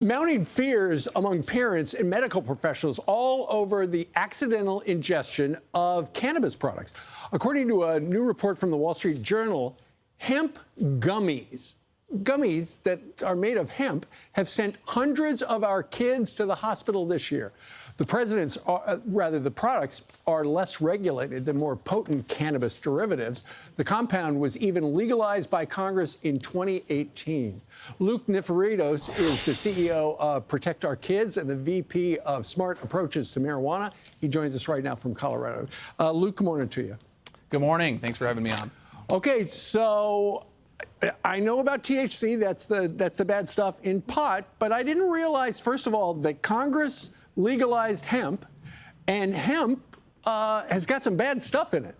Mounting fears among parents and medical professionals all over the accidental ingestion of cannabis products. According to a new report from the Wall Street Journal, hemp gummies that are made of hemp have sent hundreds of our kids to the hospital this year. The products are less regulated than more potent cannabis derivatives. The compound was even legalized by Congress in 2018. Luke Niforatos is the CEO of Protect Our Kids and the VP of Smart Approaches to Marijuana. He joins us right now from Colorado. Luke, good morning to you. Good morning. Thanks for having me on. Okay, so I know about THC. That's the bad stuff in pot, but I didn't realize, first of all, that Congress legalized hemp, and hemp has got some bad stuff in it.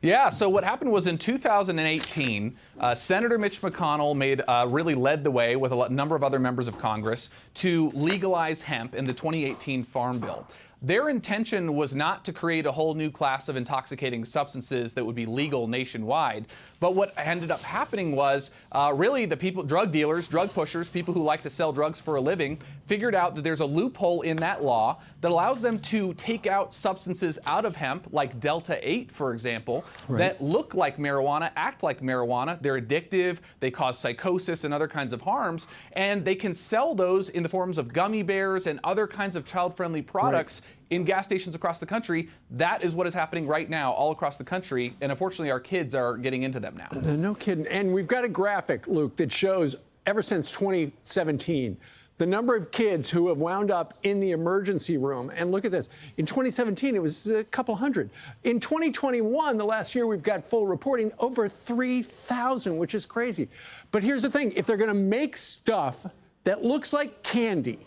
Yeah, so what happened was in 2018, Senator Mitch McConnell really led the way with a number of other members of Congress to legalize hemp in the 2018 Farm Bill. Their intention was not to create a whole new class of intoxicating substances that would be legal nationwide. But what ended up happening was really the people, drug dealers, drug pushers, people who like to sell drugs for a living, figured out that there's a loophole in that law that allows them to take out substances out of hemp, like Delta-8, for example, that look like marijuana, act like marijuana. They're addictive. They cause psychosis and other kinds of harms. And they can sell those in the forms of gummy bears and other kinds of child-friendly products in gas stations across the country. That is what is happening right now all across the country. And unfortunately, our kids are getting into them now. No kidding. And we've got a graphic, Luke, that shows ever since 2017, the number of kids who have wound up in the emergency room. And look at this. In 2017, it was a couple hundred. In 2021, the last year we've got full reporting, over 3,000, which is crazy. But here's the thing. If they're going to make stuff that looks like candy,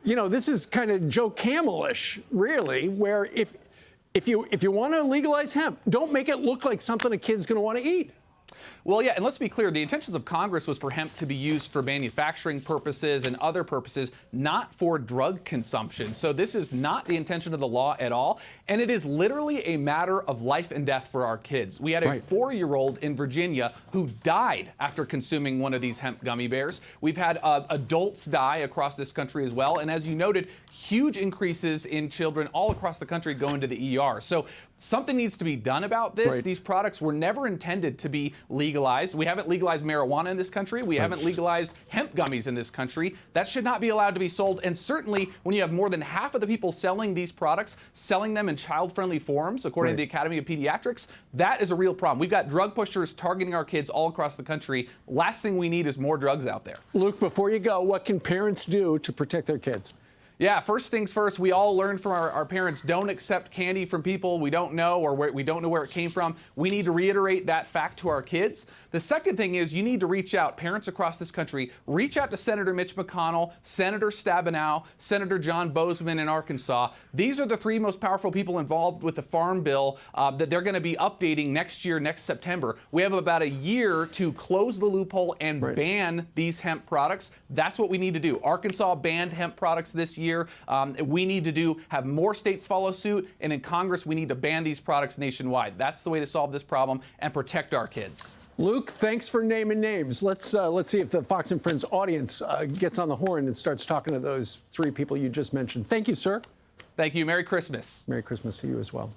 you know, this is kind of Joe Camel-ish, really, where if you want to legalize hemp, don't make it look like something a kid's going to want to eat. Well, yeah, and let's be clear, the intentions of Congress was for hemp to be used for manufacturing purposes and other purposes, not for drug consumption. So this is not the intention of the law at all, and it is literally a matter of life and death for our kids. We had a 4-year-old in Virginia who died after consuming one of these hemp gummy bears. We've had adults die across this country as well, and as you noted, huge increases in children all across the country going to the ER. So something needs to be done about this. These products were never intended to be legalized. We haven't legalized marijuana in this country. We haven't legalized hemp gummies in this country. That should not be allowed to be sold. And certainly when you have more than half of the people selling these products, selling them in child-friendly forms, according to the Academy of Pediatrics, that is a real problem. We've got drug pushers targeting our kids all across the country. Last thing we need is more drugs out there. Luke, before you go, what can parents do to protect their kids? Yeah, first things first, we all learned from our parents, don't accept candy from people we don't know or we don't know where it came from. We need to reiterate that fact to our kids. The second thing is you need to reach out, parents across this country, reach out to Senator Mitch McConnell, Senator Stabenow, Senator John Bozeman in Arkansas. These are the 3 most powerful people involved with the Farm Bill that they're going to be updating next year, next September. We have about a year to close the loophole and ban these hemp products. That's what we need to do. Arkansas banned hemp products this year. We need to have more states follow suit, and in Congress we need to ban these products nationwide. That's the way to solve this problem and protect our kids. Luke, thanks for naming names. Let's see if the Fox and Friends audience gets on the horn and starts talking to those 3 people you just mentioned. Thank you, sir. Thank you. Merry Christmas. Merry Christmas to you as well.